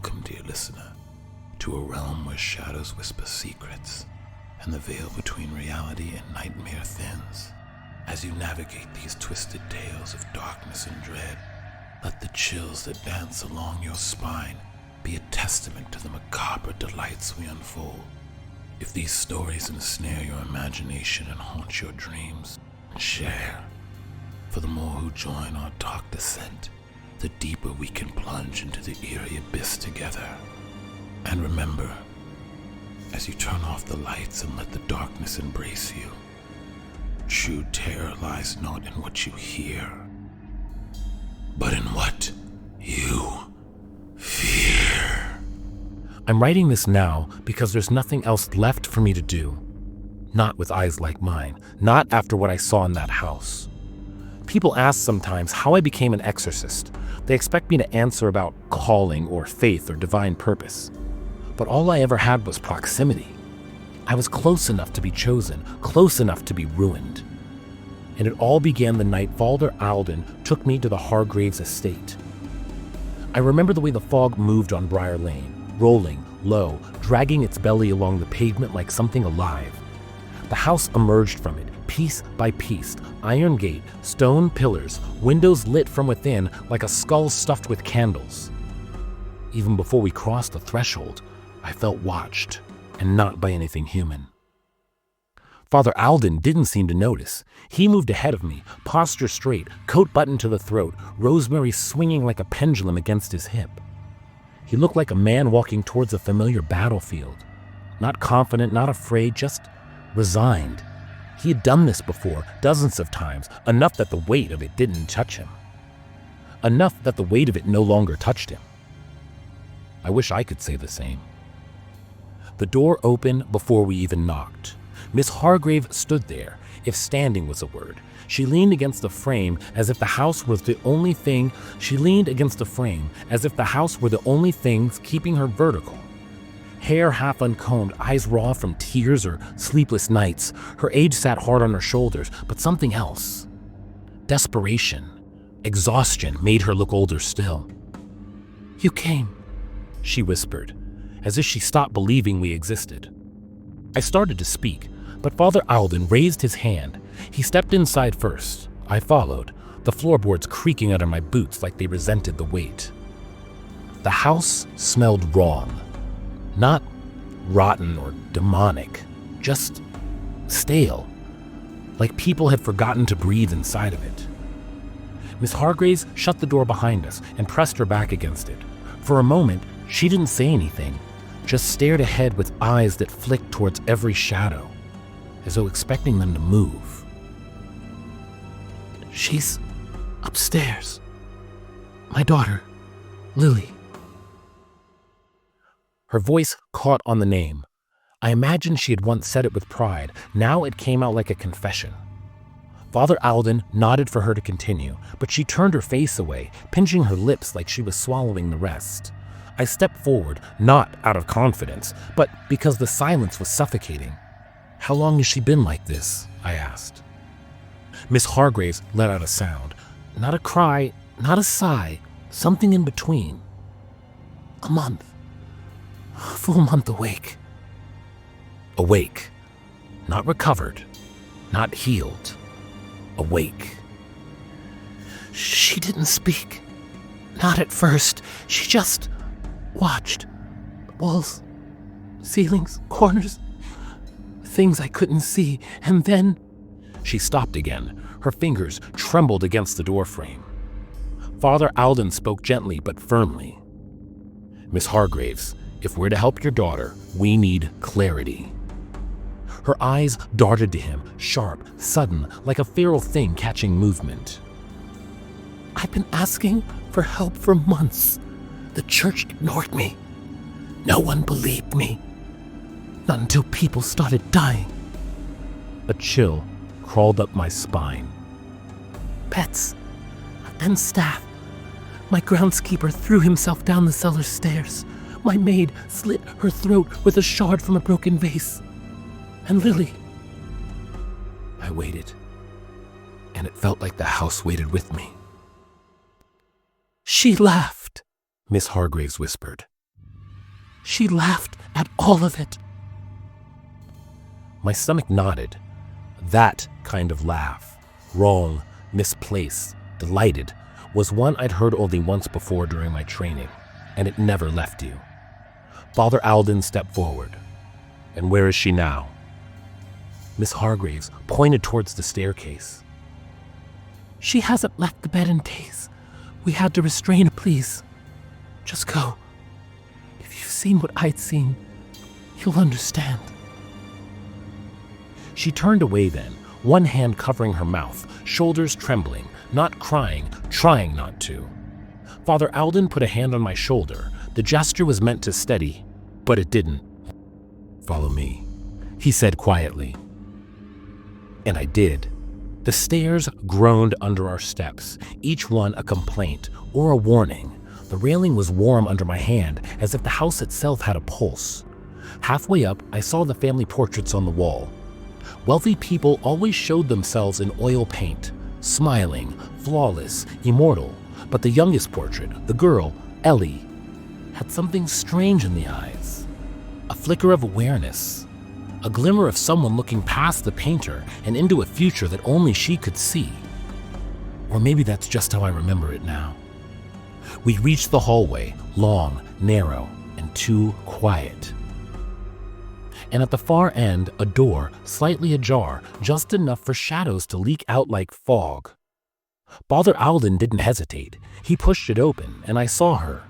Welcome, dear listener, to a realm where shadows whisper secrets and the veil between reality and nightmare thins. As you navigate these twisted tales of darkness and dread, let the chills that dance along your spine be a testament to the macabre delights we unfold. If these stories ensnare your imagination and haunt your dreams, share. For the more who join our dark descent, the deeper we can plunge into the eerie abyss together. And remember, as you turn off the lights and let the darkness embrace you, true terror lies not in what you hear, but in what you fear. I'm writing this now because there's nothing else left for me to do. Not with eyes like mine, not after what I saw in that house. People ask sometimes how I became an exorcist. They expect me to answer about calling or faith or divine purpose. But all I ever had was proximity. I was close enough to be chosen, close enough to be ruined. And it all began the night Father Alden took me to the Hargraves estate. I remember the way the fog moved on Briar Lane, rolling, low, dragging its belly along the pavement like something alive. The house emerged from it, piece by piece, iron gate, stone pillars, windows lit from within like a skull stuffed with candles. Even before we crossed the threshold, I felt watched, and not by anything human. Father Alden didn't seem to notice. He moved ahead of me, posture straight, coat buttoned to the throat, rosemary swinging like a pendulum against his hip. He looked like a man walking towards a familiar battlefield. Not confident, not afraid, just resigned. He had done this before, dozens of times, enough that the weight of it didn't touch him. Enough that the weight of it no longer touched him. I wish I could say the same. The door opened before we even knocked. Miss Hargrave stood there, if standing was a word. She leaned against the frame as if the house was the only thing. Keeping her vertical. Hair half uncombed, eyes raw from tears or sleepless nights. Her age sat hard on her shoulders, but something else. Desperation, exhaustion made her look older still. "You came," she whispered, as if she stopped believing we existed. I started to speak, but Father Alden raised his hand. He stepped inside first. I followed, the floorboards creaking under my boots like they resented the weight. The house smelled wrong. Not rotten or demonic, just stale, like people had forgotten to breathe inside of it. Miss Hargraves shut the door behind us and pressed her back against it. For a moment, she didn't say anything, just stared ahead with eyes that flicked towards every shadow, as though expecting them to move. "She's upstairs. My daughter, Lily." Her voice caught on the name. I imagined she had once said it with pride. Now it came out like a confession. Father Alden nodded for her to continue, but she turned her face away, pinching her lips like she was swallowing the rest. I stepped forward, not out of confidence, but because the silence was suffocating. "How long has she been like this?" I asked. Miss Hargraves let out a sound. Not a cry, not a sigh, something in between. "A month. A full month awake." Awake. Not recovered. Not healed. Awake. "She didn't speak. Not at first. She just watched. Walls, ceilings, corners, things I couldn't see. And then..." She stopped again. Her fingers trembled against the doorframe. Father Alden spoke gently but firmly. "Miss Hargraves, if we're to help your daughter, we need clarity." Her eyes darted to him, sharp, sudden, like a feral thing catching movement. "I've been asking for help for months. The church ignored me. No one believed me. Not until people started dying." A chill crawled up my spine. "Pets, and staff. My groundskeeper threw himself down the cellar stairs. My maid slit her throat with a shard from a broken vase. And Lily..." I waited, and it felt like the house waited with me. "She laughed," Miss Hargraves whispered. She laughed at all of it." My stomach nodded. That kind of laugh, wrong, misplaced, delighted, was one I'd heard only once before during my training, and it never left you. Father Alden stepped forward. "And where is she now?" Miss Hargraves pointed towards the staircase. "She hasn't left the bed in days. We had to restrain her. Please, just go. If you've seen what I'd seen, you'll understand." She turned away then, one hand covering her mouth, shoulders trembling, not crying, trying not to. Father Alden put a hand on my shoulder. The gesture was meant to steady, but it didn't. "Follow me," he said quietly. And I did. The stairs groaned under our steps, each one a complaint or a warning. The railing was warm under my hand, as if the house itself had a pulse. Halfway up, I saw the family portraits on the wall. Wealthy people always showed themselves in oil paint, smiling, flawless, immortal. But the youngest portrait, the girl, Ellie, had something strange in the eyes. A flicker of awareness. A glimmer of someone looking past the painter and into a future that only she could see. Or maybe that's just how I remember it now. We reached the hallway, long, narrow, and too quiet. And at the far end, a door, slightly ajar, just enough for shadows to leak out like fog. Father Alden didn't hesitate. He pushed it open, and I saw her.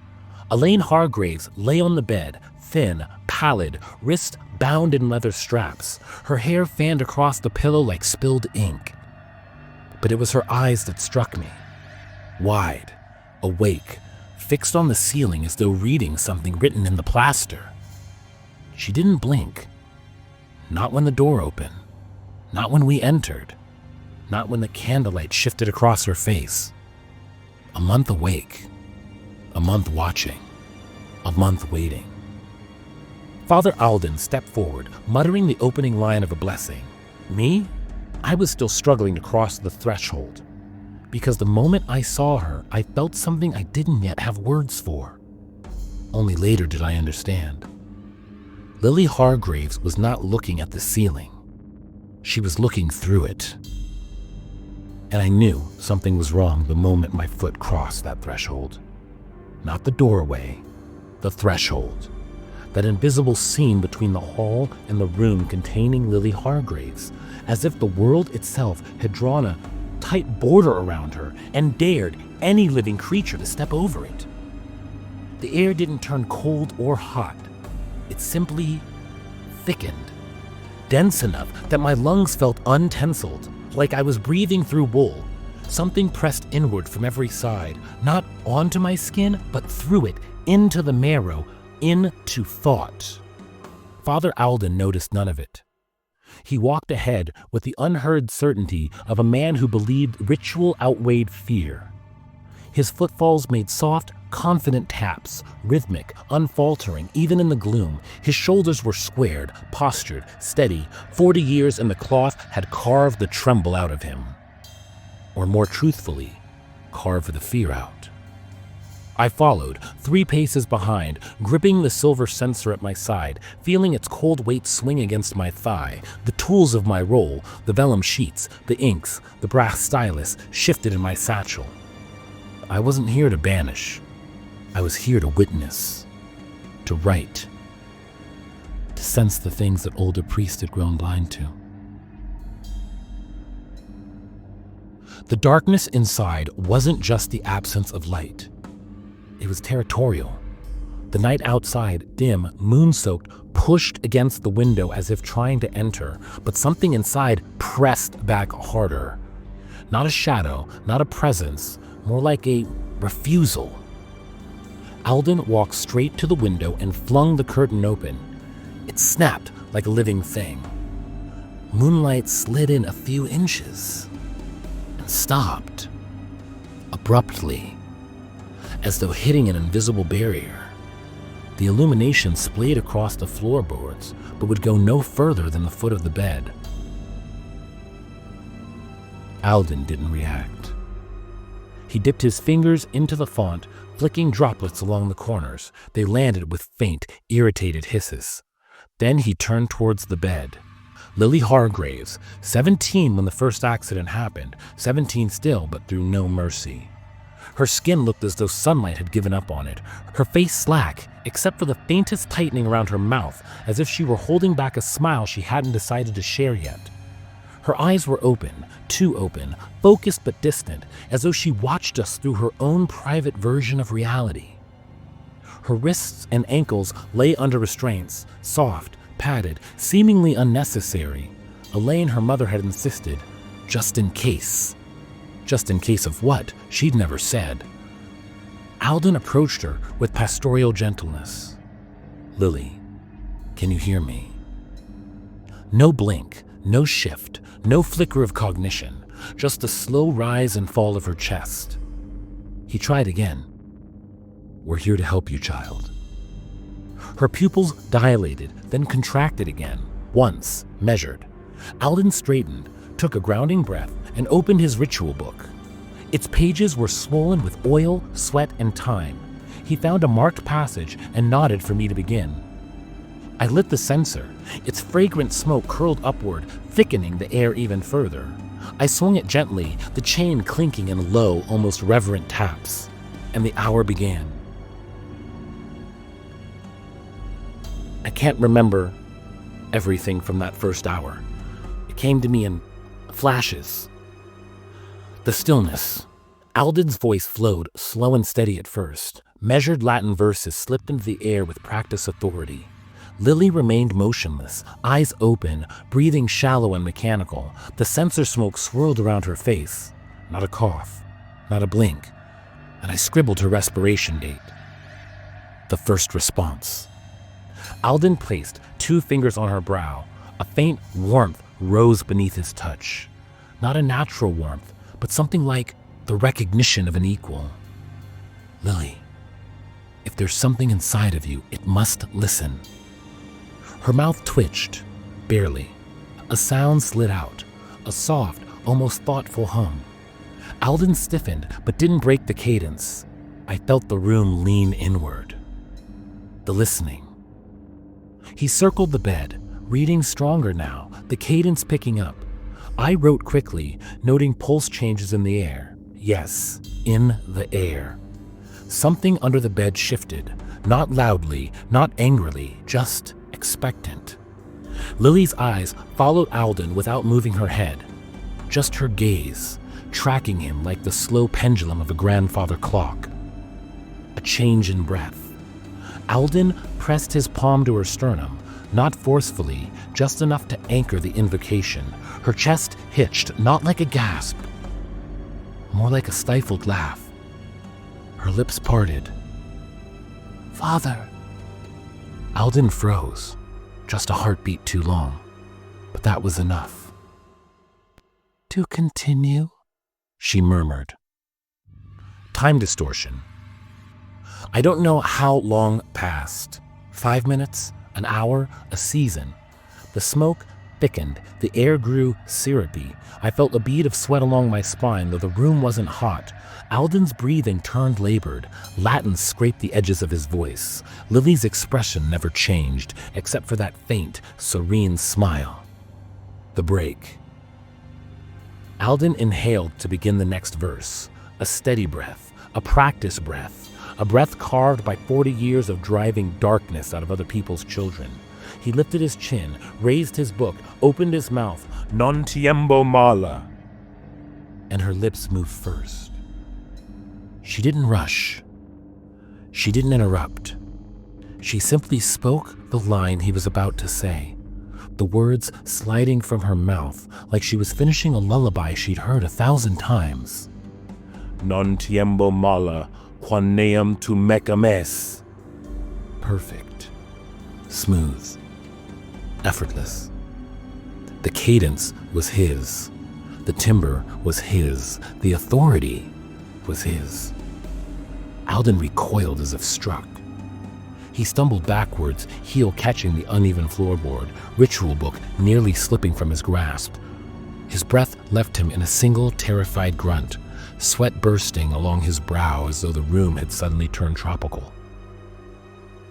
Elaine Hargraves lay on the bed, thin, pallid, wrists bound in leather straps, her hair fanned across the pillow like spilled ink. But it was her eyes that struck me. Wide, awake, fixed on the ceiling as though reading something written in the plaster. She didn't blink. Not when the door opened. Not when we entered. Not when the candlelight shifted across her face. A month awake. A month watching. A month waiting. Father Alden stepped forward, muttering the opening line of a blessing. Me? I was still struggling to cross the threshold. Because the moment I saw her, I felt something I didn't yet have words for. Only later did I understand. Lily Hargraves was not looking at the ceiling. She was looking through it. And I knew something was wrong the moment my foot crossed that threshold. Not the doorway, the threshold. That invisible seam between the hall and the room containing Lily Hargraves, as if the world itself had drawn a tight border around her and dared any living creature to step over it. The air didn't turn cold or hot. It simply thickened, dense enough that my lungs felt untensilled, like I was breathing through wool. Something pressed inward from every side, not onto my skin, but through it, into the marrow, into thought. Father Alden noticed none of it. He walked ahead with the unheard certainty of a man who believed ritual outweighed fear. His footfalls made soft, confident taps, rhythmic, unfaltering, even in the gloom. His shoulders were squared, postured, steady. 40 years in the cloth had carved the tremble out of him. Or more truthfully, carved the fear out. I followed, 3 paces behind, gripping the silver censer at my side, feeling its cold weight swing against my thigh. The tools of my role, the vellum sheets, the inks, the brass stylus, shifted in my satchel. I wasn't here to banish. I was here to witness, to write, to sense the things that older priests had grown blind to. The darkness inside wasn't just the absence of light. It was territorial. The night outside, dim, moon-soaked, pushed against the window as if trying to enter, but something inside pressed back harder. Not a shadow, not a presence, more like a refusal. Alden walked straight to the window and flung the curtain open. It snapped like a living thing. Moonlight slid in a few inches and stopped abruptly, as though hitting an invisible barrier. The illumination splayed across the floorboards, but would go no further than the foot of the bed. Alden didn't react. He dipped his fingers into the font, flicking droplets along the corners. They landed with faint, irritated hisses. Then he turned towards the bed. Lily Hargraves, 17 when the first accident happened, 17 still, but through no mercy. Her skin looked as though sunlight had given up on it, her face slack, except for the faintest tightening around her mouth, as if she were holding back a smile she hadn't decided to share yet. Her eyes were open, too open, focused but distant, as though she watched us through her own private version of reality. Her wrists and ankles lay under restraints, soft, padded, seemingly unnecessary. Elaine, her mother, had insisted, just in case. Just in case of what, she'd never said. Alden approached her with pastoral gentleness. "Lily, can you hear me?" No blink, no shift, no flicker of cognition, just the slow rise and fall of her chest. He tried again. "We're here to help you, child." Her pupils dilated, then contracted again, once, measured. Alden straightened, took a grounding breath, and opened his ritual book. Its pages were swollen with oil, sweat, and time. He found a marked passage and nodded for me to begin. I lit the censer. Its fragrant smoke curled upward, thickening the air even further. I swung it gently, the chain clinking in low, almost reverent taps. And the hour began. I can't remember everything from that first hour. It came to me in flashes. The stillness. Alden's voice flowed, slow and steady at first. Measured Latin verses slipped into the air with practiced authority. Lily remained motionless, eyes open, breathing shallow and mechanical. The censer smoke swirled around her face. Not a cough, not a blink. And I scribbled her respiration date. The first response. Alden placed 2 fingers on her brow. A faint warmth rose beneath his touch. Not a natural warmth, but something like the recognition of an equal. "Lily, if there's something inside of you, it must listen." Her mouth twitched, barely. A sound slid out, a soft, almost thoughtful hum. Alden stiffened, but didn't break the cadence. I felt the room lean inward. The listening. He circled the bed, reading stronger now, the cadence picking up. I wrote quickly, noting pulse changes in the air. Yes, in the air. Something under the bed shifted, not loudly, not angrily, just expectant. Lily's eyes followed Alden without moving her head. Just her gaze, tracking him like the slow pendulum of a grandfather clock. A change in breath. Alden pressed his palm to her sternum, not forcefully, just enough to anchor the invocation. Her chest hitched, not like a gasp, more like a stifled laugh. Her lips parted. "Father." Alden froze, just a heartbeat too long, but that was enough. "To continue?" she murmured. Time distortion. I don't know how long passed. 5 minutes, an hour, a season. The smoke thickened, the air grew syrupy. I felt a bead of sweat along my spine, though the room wasn't hot. Alden's breathing turned labored. Latin scraped the edges of his voice. Lily's expression never changed, except for that faint, serene smile. The break. Alden inhaled to begin the next verse. A steady breath, a practice breath. A breath carved by 40 years of driving darkness out of other people's children. He lifted his chin, raised his book, opened his mouth. "Non tiempo mala." And her lips moved first. She didn't rush. She didn't interrupt. She simply spoke the line he was about to say, the words sliding from her mouth like she was finishing a lullaby she'd heard 1,000 times. "Non tiempo mala. Quaneam tu mecames." Perfect. Smooth. Effortless. The cadence was his. The timbre was his. The authority was his. Alden recoiled as if struck. He stumbled backwards, heel catching the uneven floorboard, ritual book nearly slipping from his grasp. His breath left him in a single terrified grunt. sweat bursting along his brow as though the room had suddenly turned tropical.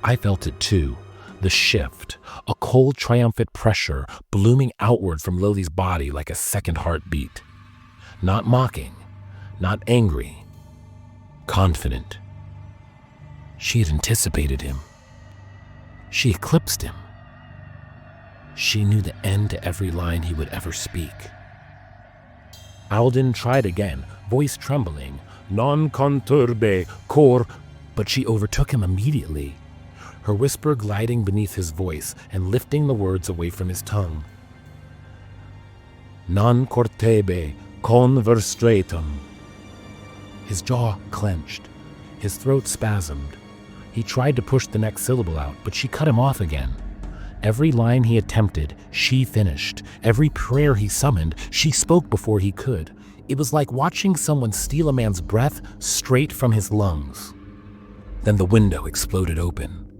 I felt it too, the shift, a cold, triumphant pressure blooming outward from Lily's body like a second heartbeat. Not mocking, not angry, confident. She had anticipated him. She eclipsed him. She knew the end to every line he would ever speak. Alden tried again, voice trembling, non conturbe cor, but she overtook him immediately, her whisper gliding beneath his voice and lifting the words away from his tongue. Non cortebe converstratum. His jaw clenched, his throat spasmed. He tried to push the next syllable out, but she cut him off again. Every line he attempted, she finished. Every prayer he summoned, she spoke before he could. It was like watching someone steal a man's breath straight from his lungs. Then the window exploded open.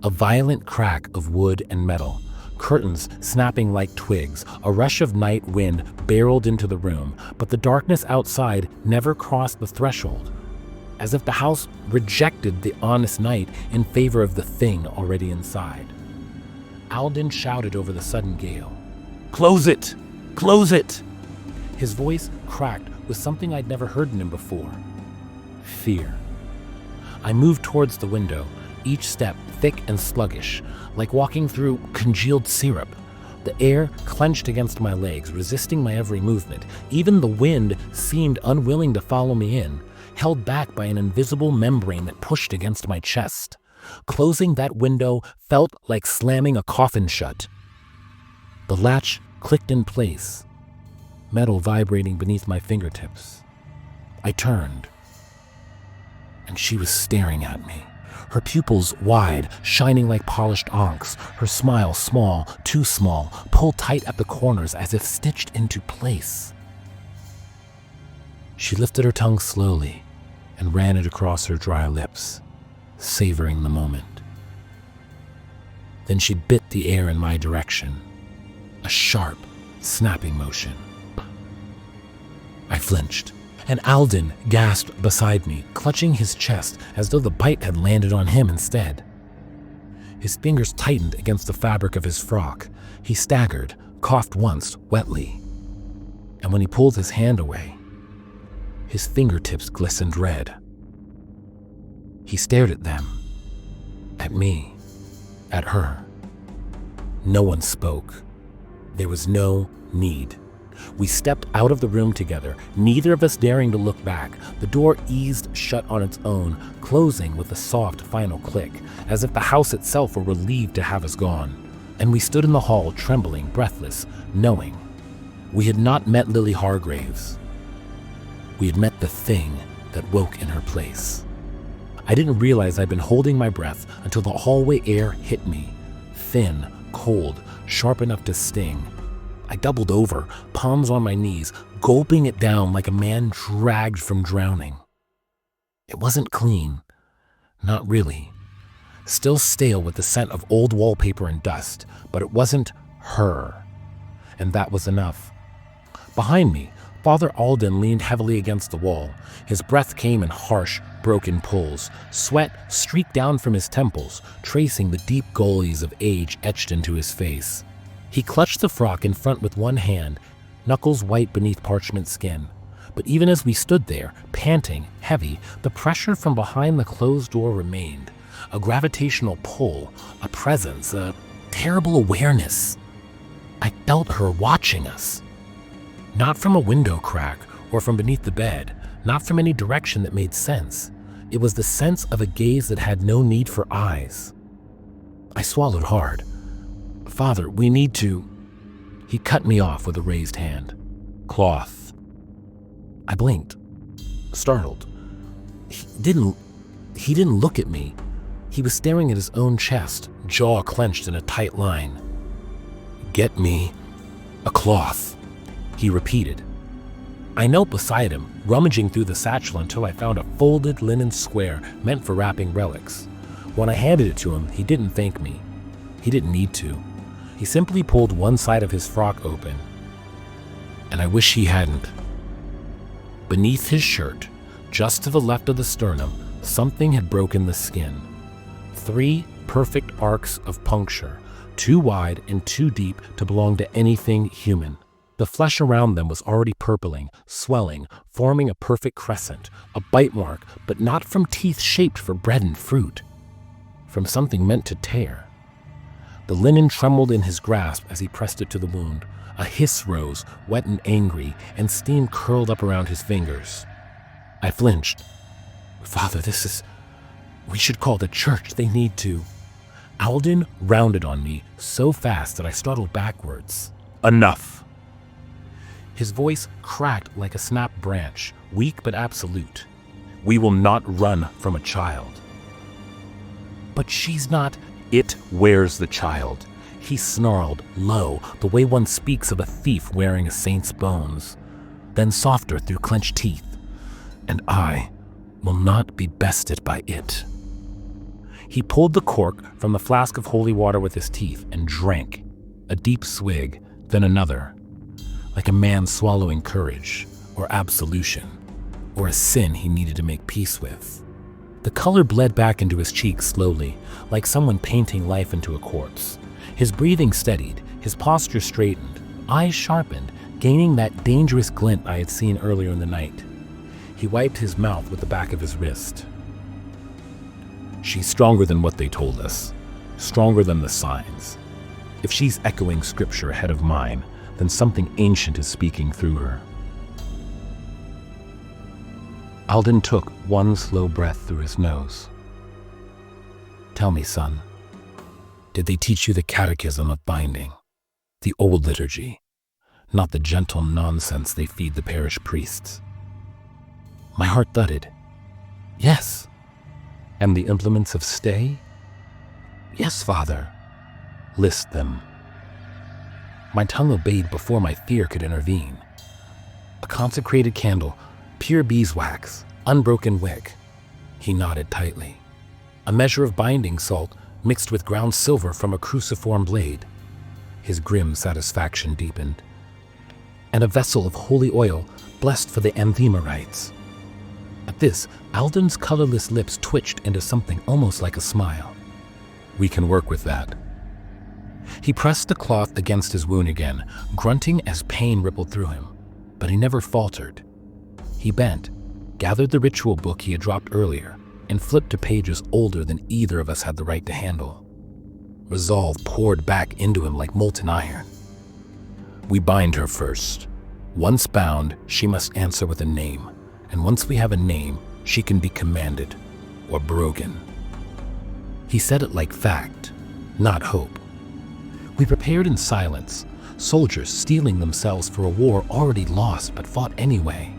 A violent crack of wood and metal, curtains snapping like twigs, a rush of night wind barreled into the room, but the darkness outside never crossed the threshold, as if the house rejected the honest night in favor of the thing already inside. Alden shouted over the sudden gale, "Close it! Close it!" His voice cracked with something I'd never heard in him before. Fear. I moved towards the window, each step thick and sluggish, like walking through congealed syrup. The air clenched against my legs, resisting my every movement. Even the wind seemed unwilling to follow me in, held back by an invisible membrane that pushed against my chest. Closing that window felt like slamming a coffin shut. The latch clicked in place, metal vibrating beneath my fingertips. I turned, and she was staring at me, her pupils wide, shining like polished onyx, her smile small, too small, pulled tight at the corners as if stitched into place. She lifted her tongue slowly and ran it across her dry lips, savoring the moment. Then she bit the air in my direction, a sharp, snapping motion. I flinched, and Alden gasped beside me, clutching his chest as though the bite had landed on him instead. His fingers tightened against the fabric of his frock. He staggered, coughed once, wetly. And when he pulled his hand away, his fingertips glistened red. He stared at them, at me, at her. No one spoke. There was no need. We stepped out of the room together, neither of us daring to look back. The door eased shut on its own, closing with a soft final click, as if the house itself were relieved to have us gone. And we stood in the hall, trembling, breathless, knowing we had not met Lily Hargraves. We had met the thing that woke in her place. I didn't realize I'd been holding my breath until the hallway air hit me, thin, cold, sharp enough to sting. I doubled over, palms on my knees, gulping it down like a man dragged from drowning. It wasn't clean. Not really. Still stale with the scent of old wallpaper and dust, but it wasn't her. And that was enough. Behind me, Father Alden leaned heavily against the wall. His breath came in harsh, broken pulls. Sweat streaked down from his temples, tracing the deep gullies of age etched into his face. He clutched the frock in front with one hand, knuckles white beneath parchment skin. But even as we stood there, panting, heavy, the pressure from behind the closed door remained. A gravitational pull, a presence, a terrible awareness. I felt her watching us. Not from a window crack or from beneath the bed, not from any direction that made sense. It was the sense of a gaze that had no need for eyes. I swallowed hard. "Father, we need to..." He cut me off with a raised hand. "Cloth." I blinked, startled. He didn't look at me. He was staring at his own chest, jaw clenched in a tight line. "Get me a cloth," he repeated. I knelt beside him, rummaging through the satchel until I found a folded linen square meant for wrapping relics. When I handed it to him, he didn't thank me. He didn't need to. He simply pulled one side of his frock open, and I wish he hadn't. Beneath his shirt, just to the left of the sternum, something had broken the skin. 3 perfect arcs of puncture, too wide and too deep to belong to anything human. The flesh around them was already purpling, swelling, forming a perfect crescent, a bite mark, but not from teeth shaped for bread and fruit, from something meant to tear. The linen trembled in his grasp as he pressed it to the wound. A hiss rose, wet and angry, and steam curled up around his fingers. I flinched. "Father, we should call the church. They need to." Alden rounded on me so fast that I startled backwards. "Enough." His voice cracked like a snapped branch, weak but absolute. "We will not run from a child." "But she's not—" "It wears the child," he snarled, low, the way one speaks of a thief wearing a saint's bones, then softer through clenched teeth. "And I will not be bested by it." He pulled the cork from the flask of holy water with his teeth and drank, a deep swig, then another, like a man swallowing courage, or absolution, or a sin he needed to make peace with. The color bled back into his cheeks slowly, like someone painting life into a corpse. His breathing steadied, his posture straightened, eyes sharpened, gaining that dangerous glint I had seen earlier in the night. He wiped his mouth with the back of his wrist. "She's stronger than what they told us, stronger than the signs. If she's echoing scripture ahead of mine, then something ancient is speaking through her." Alden took one slow breath through his nose. "Tell me, son, did they teach you the catechism of binding, the old liturgy, not the gentle nonsense they feed the parish priests?" My heart thudded. "Yes." "And the implements of stay?" "Yes, Father." "List them." My tongue obeyed before my fear could intervene. A consecrated candle, pure beeswax, unbroken wick. He nodded tightly. A measure of binding salt mixed with ground silver from a cruciform blade. His grim satisfaction deepened. And a vessel of holy oil blessed for the anthema rites. At this, Alden's colorless lips twitched into something almost like a smile. "We can work with that." He pressed the cloth against his wound again, grunting as pain rippled through him, but he never faltered. He bent, gathered the ritual book he had dropped earlier, and flipped to pages older than either of us had the right to handle. Resolve poured back into him like molten iron. "We bind her first. Once bound, she must answer with a name, and once we have a name, she can be commanded, or broken." He said it like fact, not hope. We prepared in silence, soldiers steeling themselves for a war already lost but fought anyway.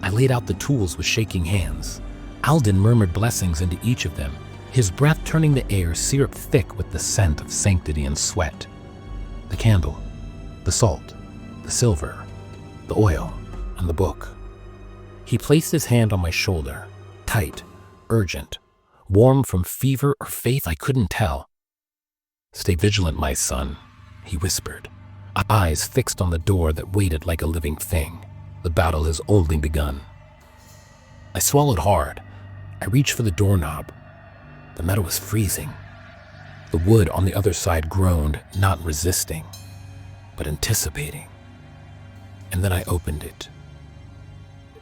I laid out the tools with shaking hands. Alden murmured blessings into each of them, his breath turning the air syrup thick with the scent of sanctity and sweat. The candle, the salt, the silver, the oil, and the book. He placed his hand on my shoulder, tight, urgent, warm from fever or faith I couldn't tell. "Stay vigilant, my son," he whispered, eyes fixed on the door that waited like a living thing. "The battle has only begun." I swallowed hard. I reached for the doorknob. The metal was freezing. The wood on the other side groaned, not resisting, but anticipating. And then I opened it.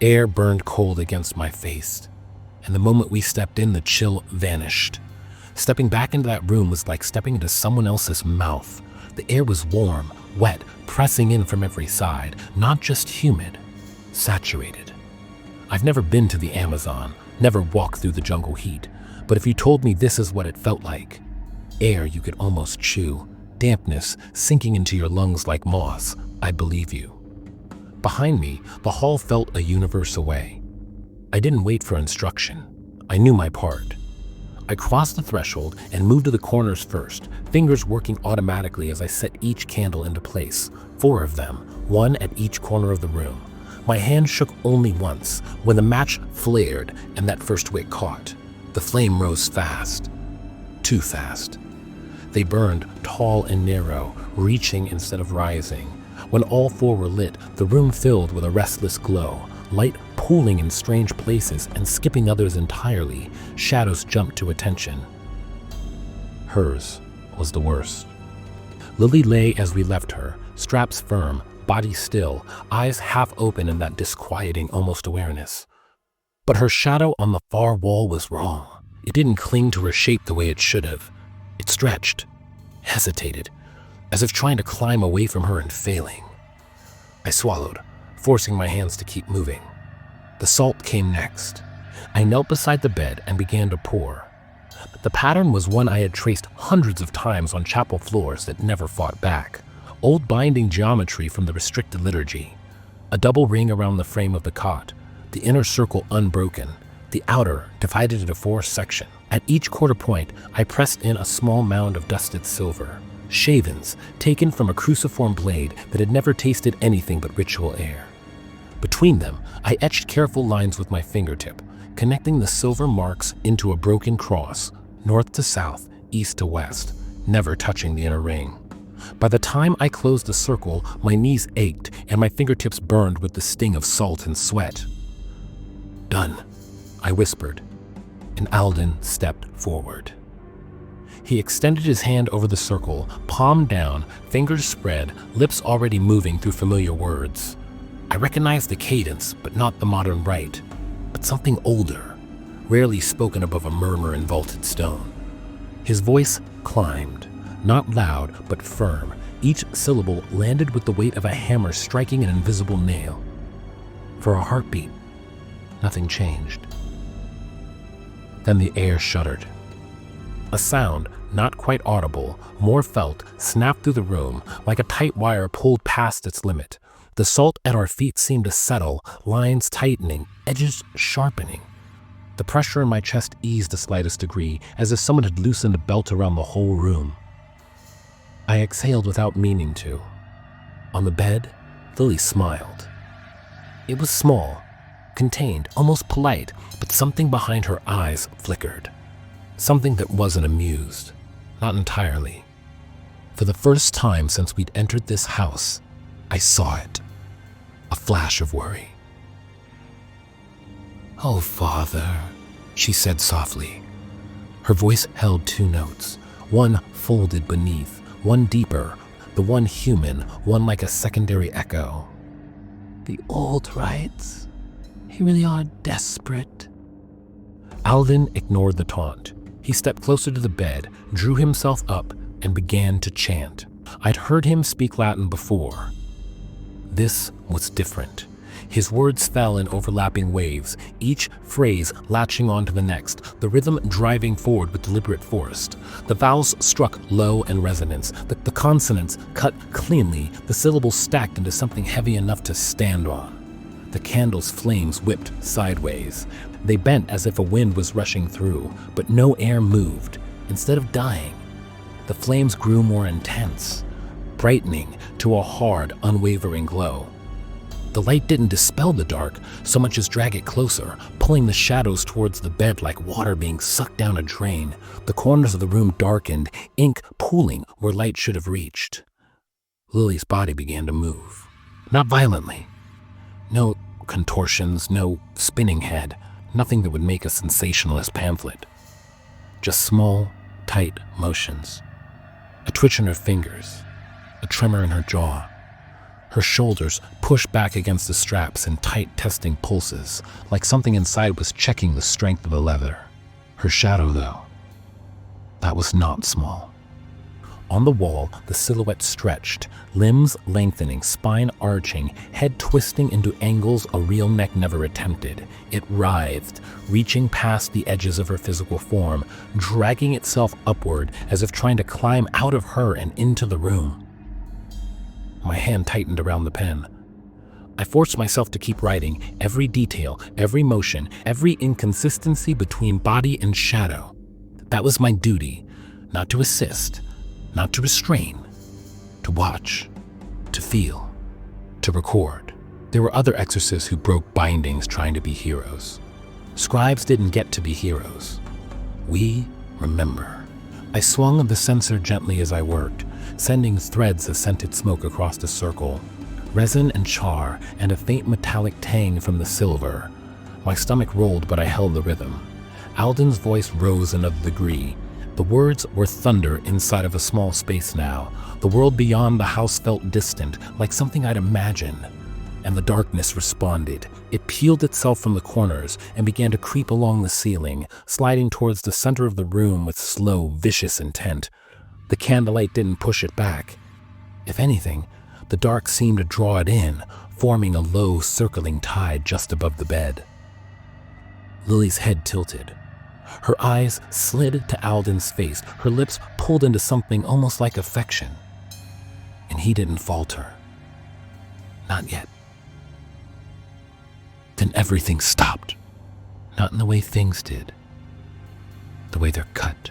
Air burned cold against my face, and the moment we stepped in, the chill vanished. Stepping back into that room was like stepping into someone else's mouth. The air was warm, wet, pressing in from every side, not just humid, saturated. I've never been to the Amazon, never walked through the jungle heat, but if you told me this is what it felt like, air you could almost chew, dampness sinking into your lungs like moss, I'd believe you. Behind me, the hall felt a universe away. I didn't wait for instruction. I knew my part. I crossed the threshold and moved to the corners first, fingers working automatically as I set each candle into place, 4 of them, one at each corner of the room. My hand shook only once, when the match flared and that first wick caught. The flame rose fast, too fast. They burned tall and narrow, reaching instead of rising. When all 4 were lit, the room filled with a restless glow, light pooling in strange places and skipping others entirely, shadows jumped to attention. Hers was the worst. Lily lay as we left her, straps firm, body still, eyes half open in that disquieting almost awareness. But her shadow on the far wall was wrong. It didn't cling to her shape the way it should have. It stretched, hesitated, as if trying to climb away from her and failing. I swallowed, forcing my hands to keep moving. The salt came next. I knelt beside the bed and began to pour. The pattern was one I had traced hundreds of times on chapel floors that never fought back. Old binding geometry from the restricted liturgy. A double ring around the frame of the cot, the inner circle unbroken, the outer divided into 4 sections. At each quarter point, I pressed in a small mound of dusted silver, shavings taken from a cruciform blade that had never tasted anything but ritual air. Between them, I etched careful lines with my fingertip, connecting the silver marks into a broken cross, north to south, east to west, never touching the inner ring. By the time I closed the circle, my knees ached and my fingertips burned with the sting of salt and sweat. "Done," I whispered, and Alden stepped forward. He extended his hand over the circle, palm down, fingers spread, lips already moving through familiar words. I recognized the cadence, but not the modern rite, but something older, rarely spoken above a murmur in vaulted stone. His voice climbed, not loud, but firm. Each syllable landed with the weight of a hammer striking an invisible nail. For a heartbeat, nothing changed. Then the air shuddered. A sound, not quite audible, more felt, snapped through the room, like a tight wire pulled past its limit. The salt at our feet seemed to settle, lines tightening, edges sharpening. The pressure in my chest eased the slightest degree, as if someone had loosened a belt around the whole room. I exhaled without meaning to. On the bed, Lily smiled. It was small, contained, almost polite, but something behind her eyes flickered. Something that wasn't amused. Not entirely. For the first time since we'd entered this house, I saw it. A flash of worry. "Oh, Father," she said softly. Her voice held 2 notes, one folded beneath, one deeper, the one human, one like a secondary echo. "The old rites, they really are desperate." Alden ignored the taunt. He stepped closer to the bed, drew himself up, and began to chant. I'd heard him speak Latin before. This was different. His words fell in overlapping waves, each phrase latching onto the next, the rhythm driving forward with deliberate force. The vowels struck low and resonance, the consonants cut cleanly, the syllables stacked into something heavy enough to stand on. The candle's flames whipped sideways. They bent as if a wind was rushing through, but no air moved. Instead of dying, the flames grew more intense, brightening to a hard, unwavering glow. The light didn't dispel the dark so much as drag it closer, pulling the shadows towards the bed like water being sucked down a drain. The corners of the room darkened, ink pooling where light should have reached. Lily's body began to move. Not violently. No contortions, no spinning head, nothing that would make a sensationalist pamphlet. Just small, tight motions. A twitch in her fingers, a tremor in her jaw. Her shoulders pushed back against the straps in tight testing pulses, like something inside was checking the strength of the leather. Her shadow, though, that was not small. On the wall, the silhouette stretched, limbs lengthening, spine arching, head twisting into angles a real neck never attempted. It writhed, reaching past the edges of her physical form, dragging itself upward as if trying to climb out of her and into the room. My hand tightened around the pen. I forced myself to keep writing, every detail, every motion, every inconsistency between body and shadow. That was my duty, not to assist, not to restrain, to watch, to feel, to record. There were other exorcists who broke bindings trying to be heroes. Scribes didn't get to be heroes. We remember. I swung the censer gently as I worked, sending threads of scented smoke across the circle. resin and char, and a faint metallic tang from the silver. My stomach rolled, but I held the rhythm. Alden's voice rose another degree. The words were thunder inside of a small space now. The world beyond the house felt distant, like something I'd imagine. And the darkness responded. It peeled itself from the corners and began to creep along the ceiling, sliding towards the center of the room with slow, vicious intent. The candlelight didn't push it back. If anything, the dark seemed to draw it in, forming a low, circling tide just above the bed. Lily's head tilted. Her eyes slid to Alden's face, her lips pulled into something almost like affection. And he didn't falter. Not yet. Then everything stopped. Not in the way things did. The way they're cut.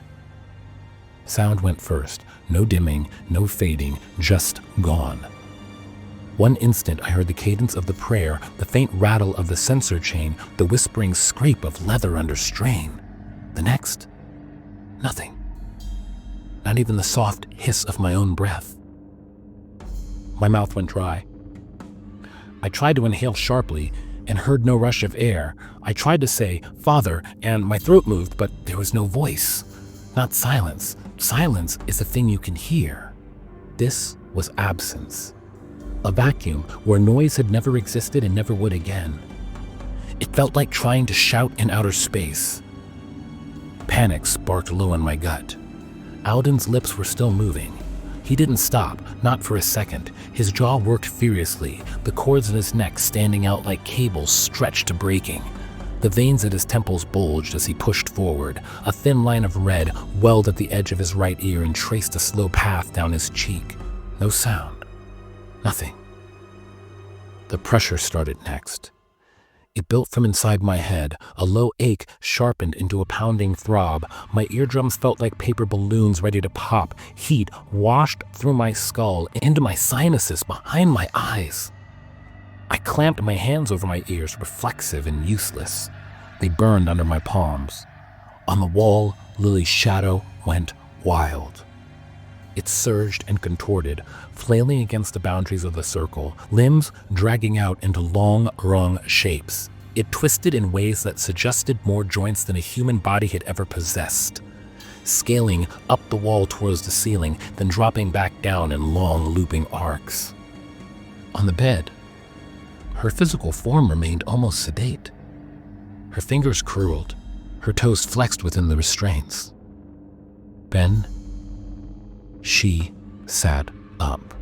Sound went first. No dimming, no fading, just gone. One instant I heard the cadence of the prayer, the faint rattle of the censer chain, the whispering scrape of leather under strain. The next, nothing. Not even the soft hiss of my own breath. My mouth went dry. I tried to inhale sharply and heard no rush of air. I tried to say, "Father," and my throat moved, but there was no voice. Not silence. Silence is a thing you can hear. This was absence. A vacuum where noise had never existed and never would again. It felt like trying to shout in outer space. Panic sparked low in my gut. Alden's lips were still moving. He didn't stop, not for a second. His jaw worked furiously, the cords in his neck standing out like cables stretched to breaking. The veins at his temples bulged as he pushed forward. A thin line of red welled at the edge of his right ear and traced a slow path down his cheek. No sound. Nothing. The pressure started next. It built from inside my head. A low ache sharpened into a pounding throb. My eardrums felt like paper balloons ready to pop. Heat washed through my skull, into my sinuses, behind my eyes. I clamped my hands over my ears, reflexive and useless. They burned under my palms. On the wall, Lily's shadow went wild. It surged and contorted, flailing against the boundaries of the circle, limbs dragging out into long, wrung shapes. It twisted in ways that suggested more joints than a human body had ever possessed, scaling up the wall towards the ceiling, then dropping back down in long, looping arcs. On the bed, her physical form remained almost sedate. Her fingers curled, her toes flexed within the restraints. Then, she sat up.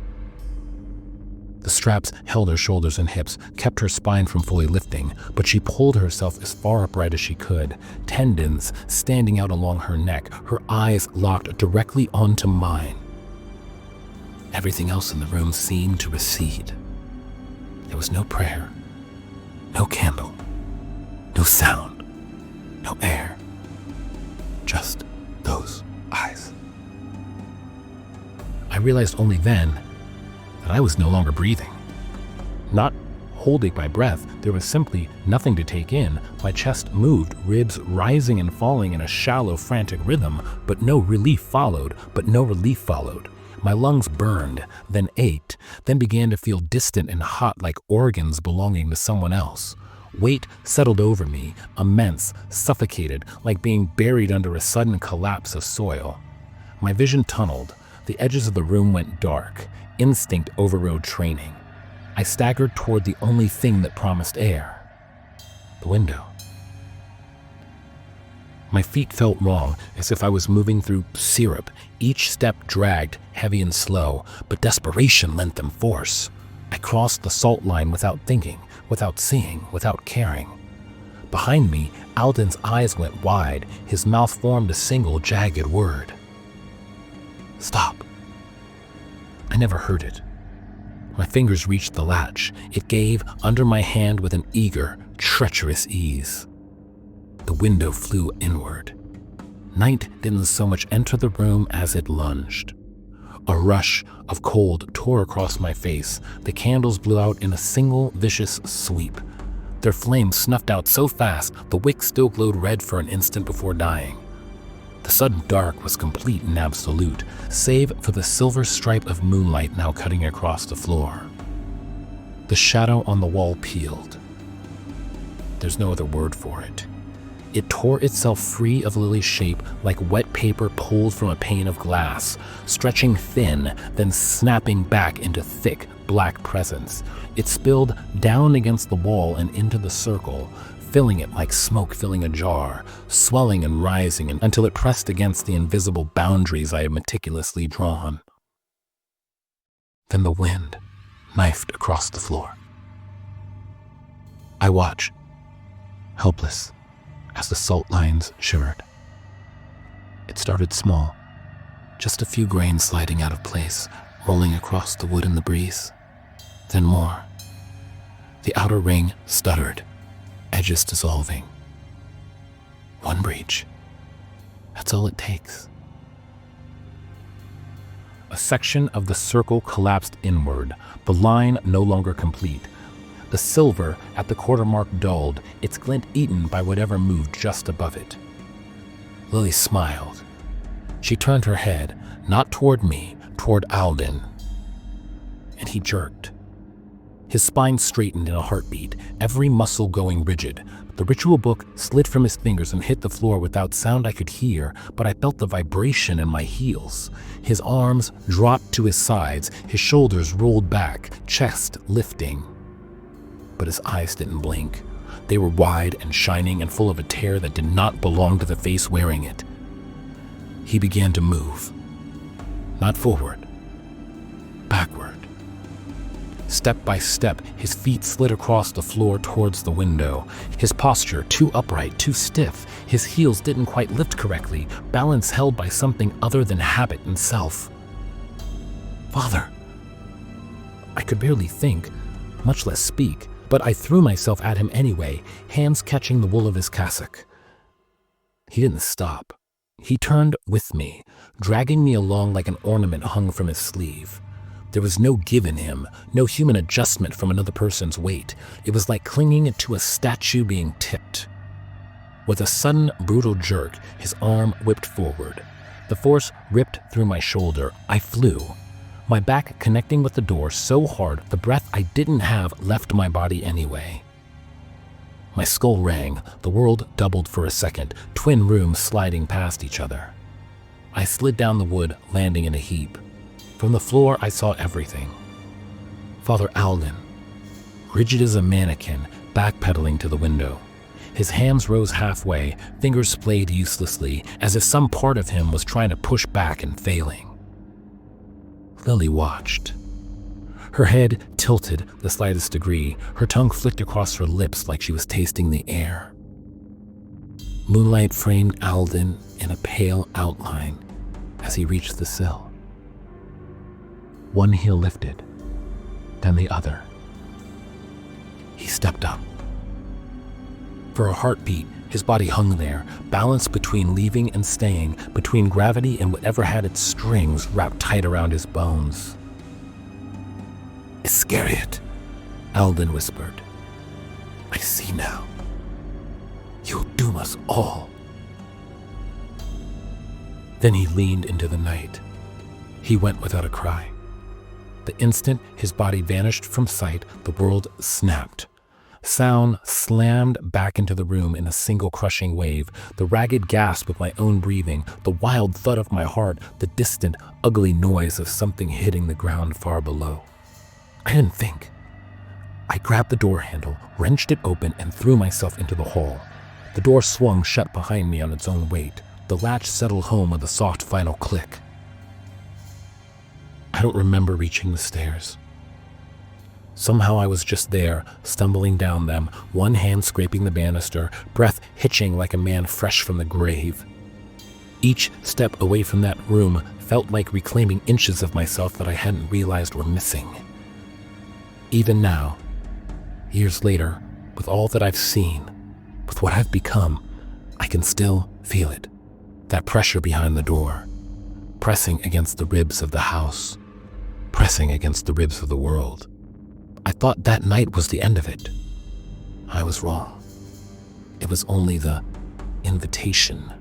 The straps held her shoulders and hips, kept her spine from fully lifting, but she pulled herself as far upright as she could, tendons standing out along her neck, her eyes locked directly onto mine. Everything else in the room seemed to recede. There was no prayer, no candle, no sound, no air, just those eyes. I realized only then that I was no longer breathing. Not holding my breath, there was simply nothing to take in. My chest moved, ribs rising and falling in a shallow, frantic rhythm, but no relief followed. My lungs burned, then ached, then began to feel distant and hot like organs belonging to someone else. Weight settled over me, immense, suffocated, like being buried under a sudden collapse of soil. My vision tunneled. The edges of the room went dark. Instinct overrode training. I staggered toward the only thing that promised air. The window. My feet felt wrong, as if I was moving through syrup. Each step dragged, heavy and slow, but desperation lent them force. I crossed the salt line without thinking, without seeing, without caring. Behind me, Alden's eyes went wide. His mouth formed a single jagged word. Stop. I never heard it. My fingers reached the latch. It gave under my hand with an eager, treacherous ease. The window flew inward. Night didn't so much enter the room as it lunged. A rush of cold tore across my face. The candles blew out in a single vicious sweep. Their flames snuffed out so fast, the wick still glowed red for an instant before dying. The sudden dark was complete and absolute, save for the silver stripe of moonlight now cutting across the floor. The shadow on the wall peeled. There's no other word for it. It tore itself free of Lily's shape like wet paper pulled from a pane of glass, stretching thin, then snapping back into thick, black presence. It spilled down against the wall and into the circle, filling it like smoke filling a jar, swelling and rising until it pressed against the invisible boundaries I had meticulously drawn. Then the wind knifed across the floor. I watched, helpless, as the salt lines shimmered. It started small, just a few grains sliding out of place, rolling across the wood in the breeze. Then more. The outer ring stuttered, edges dissolving. One breach. That's all it takes. A section of the circle collapsed inward, the line no longer complete. The silver at the quarter mark dulled, its glint eaten by whatever moved just above it. Lily smiled. She turned her head, not toward me, toward Alden. And he jerked. His spine straightened in a heartbeat, every muscle going rigid. The ritual book slid from his fingers and hit the floor without sound I could hear, but I felt the vibration in my heels. His arms dropped to his sides, his shoulders rolled back, chest lifting. But his eyes didn't blink. They were wide and shining and full of a tear that did not belong to the face wearing it. He began to move. Not forward, backward. Step by step, his feet slid across the floor towards the window. His posture, too upright, too stiff. His heels didn't quite lift correctly, balance held by something other than habit and self. Father. I could barely think, much less speak, but I threw myself at him anyway, hands catching the wool of his cassock. He didn't stop. He turned with me, dragging me along like an ornament hung from his sleeve. There was no give in him, no human adjustment from another person's weight. It was like clinging to a statue being tipped. With a sudden, brutal jerk, his arm whipped forward. The force ripped through my shoulder. I flew, my back connecting with the door so hard the breath I didn't have left my body anyway. My skull rang, the world doubled for a second, twin rooms sliding past each other. I slid down the wood, landing in a heap. From the floor, I saw everything. Father Alden, rigid as a mannequin, backpedaling to the window. His hands rose halfway, fingers splayed uselessly, as if some part of him was trying to push back and failing. Lily watched. Her head tilted the slightest degree, her tongue flicked across her lips like she was tasting the air. Moonlight framed Alden in a pale outline as he reached the sill. One heel lifted, then the other. He stepped up. For a heartbeat, his body hung there, balanced between leaving and staying, between gravity and whatever had its strings wrapped tight around his bones. "Iscariot," Alden whispered. "I see now. You'll doom us all." Then he leaned into the night. He went without a cry. The instant his body vanished from sight, the world snapped. Sound slammed back into the room in a single crushing wave, the ragged gasp of my own breathing, the wild thud of my heart, the distant, ugly noise of something hitting the ground far below. I didn't think. I grabbed the door handle, wrenched it open, and threw myself into the hall. The door swung shut behind me on its own weight. The latch settled home with a soft final click. I don't remember reaching the stairs. Somehow I was just there, stumbling down them, one hand scraping the banister, breath hitching like a man fresh from the grave. Each step away from that room felt like reclaiming inches of myself that I hadn't realized were missing. Even now, years later, with all that I've seen, with what I've become, I can still feel it. That pressure behind the door, pressing against the ribs of the house, pressing against the ribs of the world. I thought that night was the end of it. I was wrong. It was only the invitation.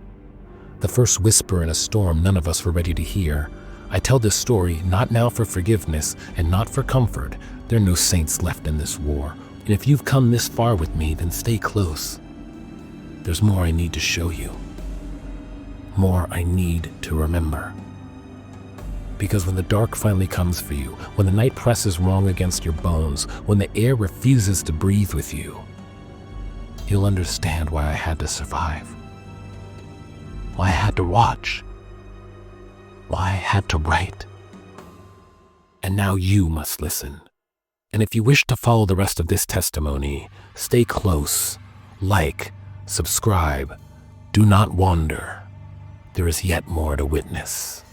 The first whisper in a storm none of us were ready to hear. I tell this story not now for forgiveness and not for comfort. There are no saints left in this war. And if you've come this far with me, then stay close. There's more I need to show you. More I need to remember. Because when the dark finally comes for you, when the night presses wrong against your bones, when the air refuses to breathe with you, you'll understand why I had to survive. Why I had to watch. Why I had to write. And now you must listen. And if you wish to follow the rest of this testimony, stay close, like, subscribe, do not wander. There is yet more to witness.